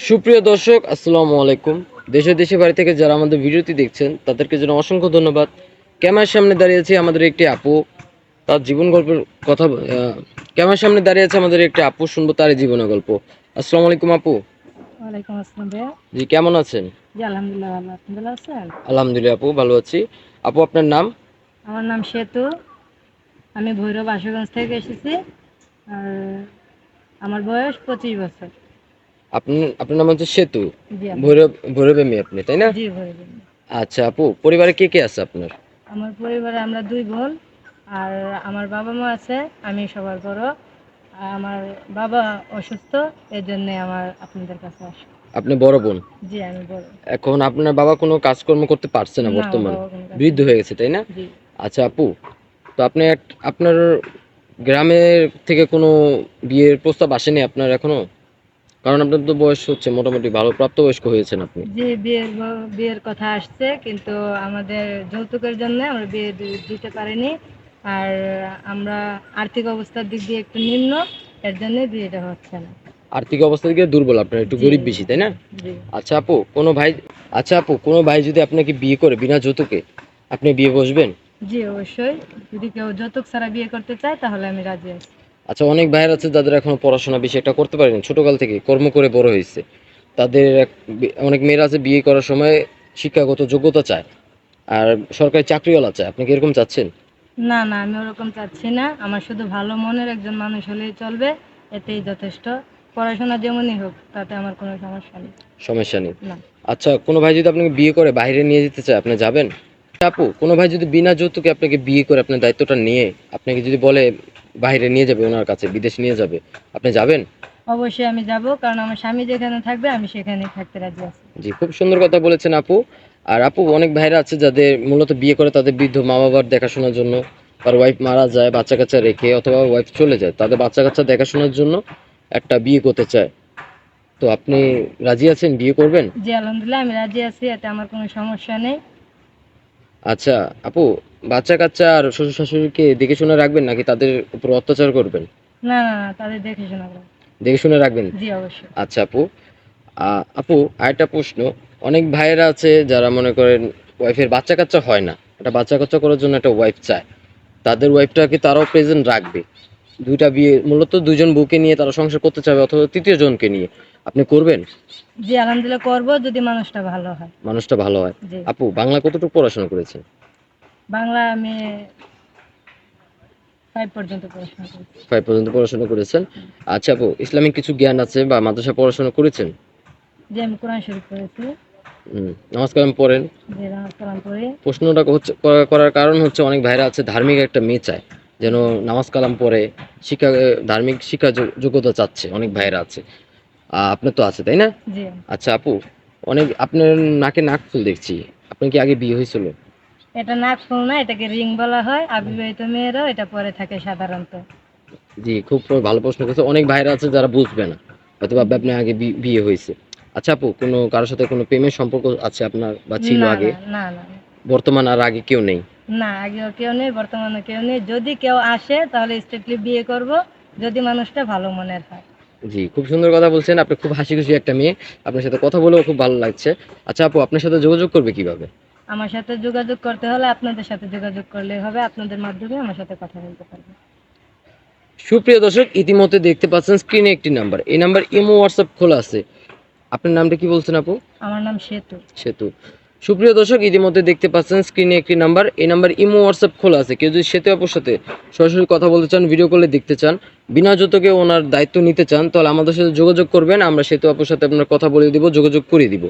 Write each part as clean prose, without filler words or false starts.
সুপ্রিয় দর্শক, আসসালামু আলাইকুম। দেশে দেশে বাড়ি থেকে যারা আমাদের ভিডিওটি দেখছেন তাদেরকে জন্য অসংখ্য ধন্যবাদ। ক্যামেরার সামনে দাঁড়িয়ে আছে আমাদের একটি আপু, তার জীবন গল্পের কথা। ক্যামেরার সামনে দাঁড়িয়ে আছে আমাদের একটি আপু, শুনবো তার জীবনের গল্প। আসসালামু আলাইকুম আপু। ওয়ালাইকুম আসসালাম ভাইয়া। জি, কেমন আছেন? জি আলহামদুলিল্লাহ ভালো। আপনি ভালো আছেন? আলহামদুলিল্লাহ আপু, ভালো আছি। আপু, আপনার নাম? আমার নাম সেতু। আমি ভৈরব আশুগঞ্জ থেকে এসেছি। আর আমার বয়স 25 বছর। আপনার নাম হচ্ছে সেতু। জি ভৈরবে মেয়ে আপনি, তাই না? জি ভৈরব। আচ্ছা আপু, পরিবারে কে কে আছে আপনার? আমার পরিবারে আমরা 2 বোন। আর আমার বাবা মা আছে, আমি সবার বড়। আর আমার বাবা অসুস্থ, এর জন্য আমার আপনাদের কাছে আসা। আপনি বড় বোন। জি আমি বড়। এখন আপনার বাবা কোনো কাজকর্ম করতে পারছে না না, আমার বর্তমান, বাবা কোনো কাজ বৃদ্ধ নেই। হয়ে গেছে, তাই না? জি। আচ্ছা আপু, তো আপনি আপনার গ্রামের থেকে কোনো বিয়ের প্রস্তাব আসেনি আপনার এখনো? কারণ আপনার তো বয়স হচ্ছে মোটামুটি ভালো, প্রাপ্তবয়স্ক হয়েছেন আপনি। জি বিয়ের কথা আসছে, কিন্তু আমাদের যৌতুকের জন্য আমরা বিয়ে দিতে পারিনি। আর আমরা আর্থিক অবস্থার দিক দিয়ে একটু নিম্ন, এর জন্য বিয়েটা হচ্ছে না। আর্থিক অবস্থা থেকে দুর্বল, আপনার একটু জি গরিব বেশি, তাই জি না? জি। আচ্ছা আপু, কোনো ভাই যদি আপনাকে বিয়ে করে বিনা যৌতুকে, আপনি বিয়ে বসবেন? জি অবশ্যই। যদি কেউ যৌতুক ছাড়া বিয়ে করতে চায় তাহলে আমি রাজি আছি। আচ্ছা, অনেক ভাইয়ের আছে যাদের এখনো পড়াশোনা বেশি একটা করতে পারেনি, ছোটকাল থেকে কর্ম করে বড় হয়েছে। তাদের অনেক মেয়েরা আছে বিয়ে করার সময় শিক্ষাগত যোগ্যতা চায়, আর সরকারি চাকরিওয়ালা চায়। আপনি কি এরকম চাচ্ছেন? না না, আমি ওরকম চাচ্ছি না। আমার শুধু ভালো মনের একজন মানুষ হলেই চলবে, এতেই যথেষ্ট। পড়াশোনা যেমনই হোক, তাতে আমার কোনো সমস্যা নেই। সমস্যা নেই। না। আচ্ছা, কোনো ভাই যদি আপনাকে বিয়ে করে বাইরে নিয়ে যেতে চায়, আপনি যাবেন? আপু, কোনো ভাই যদি বিনা যৌতুকে আপনাকে বিয়ে করে আপনার দায়িত্বটা নিয়ে আপনাকে যদি বলে বাইরে নিয়ে যাবে, ওনার কাছে বিদেশ নিয়ে যাবে, আপনি যাবেন? অবশ্যই আমি যাব, কারণ আমার স্বামী যেখানে থাকবে আমি সেখানেই থাকতে রাজি আছি। জি, খুব সুন্দর কথা বলেছেন আপু। আর আপু, অনেক ভাইরা আছে যাদের মূলত বিয়ে করে তাদের বৃদ্ধ মা বাবার দেখাশোনার জন্য। আর ওয়াইফ মারা যায় বাচ্চা কাচ্চা রেখে, অথবা ওয়াইফ চলে যায়, তাদের বাচ্চা কাচ্চা দেখাশোনার জন্য একটা বিয়ে করতে চায়। তো আপনি রাজি আছেন, বিয়ে করবেন? জি আলহামদুলিল্লাহ, আমি রাজি আছি, এতে আমার কোনো সমস্যা নেই। আচ্ছা আপু, বাচ্চা কাচ্চা আর শ্বশুর শাশুড়িকে দেখে শুনে রাখবেন নাকি তাদের উপর অত্যাচার করবেন? না না না, তাদের দেখে শোনা করো। দেখে শুনে রাখবেন। জি অবশ্যই। আচ্ছা আপু, আপু, আরেকটা প্রশ্ন। অনেক ভাইয়েরা আছে যারা মনে করেন ওয়াইফের বাচ্চা কাচ্চা হয় না, একটা বাচ্চা কাচ্চা করার জন্য একটা ওয়াইফ চায়, তাদের ওয়াইফটাকে তারাও প্রেজেন্ট রাখবে। দুইটা বিয়ে, মূলত দুজন বউকে নিয়ে তারা সংসার করতে চাবে, অথবা তৃতীয় জনকে নিয়ে। আপনি করবেন? জি আলহামদুলিল্লাহ করব, যদি মানুষটা ভালো হয়। মানুষটা ভালো হয়। জি। আপু, বাংলা কতটুকু পড়াশোনা করেছেন? বাংলা আমি 5 পর্যন্ত পড়াশোনা করেছি। 5 পর্যন্ত পড়াশোনা করেছেন। আচ্ছা আপু, ইসলামিক কিছু জ্ঞান আছে বা মাদ্রাসা পড়াশোনা করেছেন? জি আমি কোরআন শরীফ পড়েছি। নামাজ কালাম পড়েন? যে নামাজ কালাম পড়ি। প্রশ্নটা হচ্ছে করার কারণ হচ্ছে অনেক ভাইরা আছে ধার্মিক একটা মেয়ে চায়, যেন নামাজ কালাম পড়ে, শিক্ষা, ধার্মিক শিক্ষা যোগ্যতা চাচ্ছে, অনেক ভাইরা আছে। আপনার তো আছে, তাই না? জি। আচ্ছা আপু, আপনার নাকে নাক ফুল দেখছি, আপনার কি আগে বিয়ে হয়েছিল? এটা নাক ফুল না, এটাকে রিং বলা হয়। অবিবাহিত মেয়েরাও এটা পরে থাকে সাধারণত। জি, খুব ভালো প্রশ্ন করেছে। অনেক ভাইরা আছে যারা বুঝবে না, হয়তো ভাববে আপনার আগে বিয়ে হয়েছে। আচ্ছা আপু, কোনো কারোর সাথে কোনো প্রেমের সম্পর্ক আছে আপনার, বা ছিল না আগে? না না না। বর্তমান আর আগে কেউ নেই? না, আগেও কেউ নেই, বর্তমানে কেউ নেই। যদি কেউ আসে তাহলে স্ট্রিক্টলি বিয়ে করব, যদি মানুষটা ভালো মনের হয়। জি, খুব সুন্দর কথা বলছেন। আপনি খুব হাসি খুশি একটা মেয়ে, আপনার সাথে কথা বলেও খুব ভালো লাগছে। আচ্ছা আপু, আপনার সাথে যোগাযোগ করবে কিভাবে? আমার সাথে যোগাযোগ করতে হলে আপনাদের সাথে যোগাযোগ করলেই হবে, আপনাদের মাধ্যমে আমার সাথে কথা বলতে পারবে। সুপ্রিয় দর্শক, ইতিমধ্যে দেখতে পাচ্ছেন স্ক্রিনে একটি নাম্বার, এই নাম্বার ইমো হোয়াটসঅ্যাপ খোলা আছে। আপনার নামটা কি বলছেন আপু? আমার নাম সেতু। সেতু। সুপ্রিয় দর্শক, ইতিমধ্যে দেখতে পাচ্ছেন স্ক্রিনে একটি নাম্বার, এই নাম্বার ইমো হোয়াটসঅ্যাপ খোলা আছে। কেউ যদি সেতু আপুর সাথে সরাসরি কথা বলতে চান, ভিডিও কলে দেখতে চান, বিনা যৌতুকে ওনার দায়িত্ব নিতে চান, তাহলে আমাদের সাথে যোগাযোগ করবেন। আমরা সেতু আপুর সাথে আপনার কথা বলে দিব, যোগাযোগ করে দিব।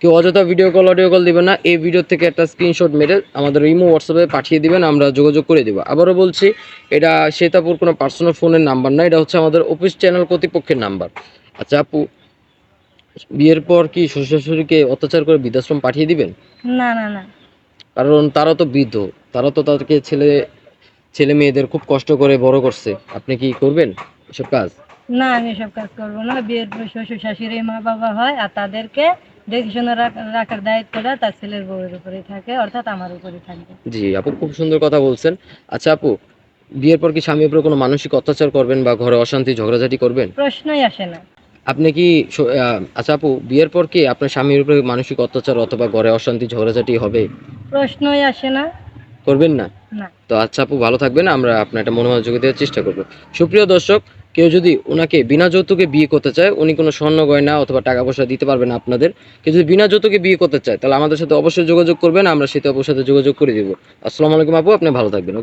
কেউ অযথা ভিডিও কল অডিও কল দিবেন না, এই ভিডিও থেকে একটা স্ক্রিনশট মেরে আমাদের ইমো হোয়াটসঅ্যাপে পাঠিয়ে দিবেন, আমরা যোগাযোগ করে দিব। আবারও বলছি, এটা শ্বেতাপুর কোনো পার্সোনাল ফোনের নাম্বার না, এটা হচ্ছে আমাদের অফিস চ্যানেল কর্তৃপক্ষের নাম্বার। আচ্ছা আপু, বিয়ের পর কি শ্বশুর শাশুড়িকে অত্যাচার করে বৃদ্ধাশ্রম পাঠিয়ে দিবেন? না না না। কারণ তারা তো বৃদ্ধ, তারা তো তাদেরকে ছেলে ছেলে মেয়েদের খুব কষ্ট করে বড় করছে। আপনি কি করবেন এসব কাজ? না, আমি এসব কাজ করবো না। বিয়ের পর শ্বশুর শাশুড়ি মা বাবা হয়, আর তাদেরকে দেখে শুনে রাখার দায়িত্বটা তার ছেলের বউয়ের উপরেই থাকে, অর্থাৎ আমার উপরেই থাকবে। জি আপু, খুব সুন্দর কথা বলছেন। আচ্ছা আপু, বিয়ের পর কি স্বামীর উপর কোনো মানসিক অত্যাচার করবেন বা ঘরে অশান্তি ঝগড়াঝাটি করবেন? প্রশ্নই আসে না। আপনি কি আচ্ছা আপু, বিয়ের পর কি আপনার স্বামীর উপরে মানসিক অত্যাচার অথবা ঘরে অশান্তি ঝগড়াঝাটি হবে? প্রশ্নই আসে না। করবেন না? না। তো আচ্ছা আপু, ভালো থাকবেন, আমরা আপনার একটা মনোযোগ দেওয়ার চেষ্টা করবো। সুপ্রিয় দর্শক, কেউ যদি ওনাকে বিনা যৌতুকে বিয়ে করতে চায়, উনি কোনো স্বর্ণ গয়না অথবা টাকা পয়সা দিতে পারবেন না আপনাদের। কেউ যদি বিনা যৌতুকে বিয়ে করতে চায় তাহলে আমাদের সাথে অবশ্যই যোগাযোগ করবেন, আমরা সেটা আপুর সাথে যোগাযোগ করে দিব। আসসালামু আলাইকুম আপু, আপনি ভালো থাকবেন।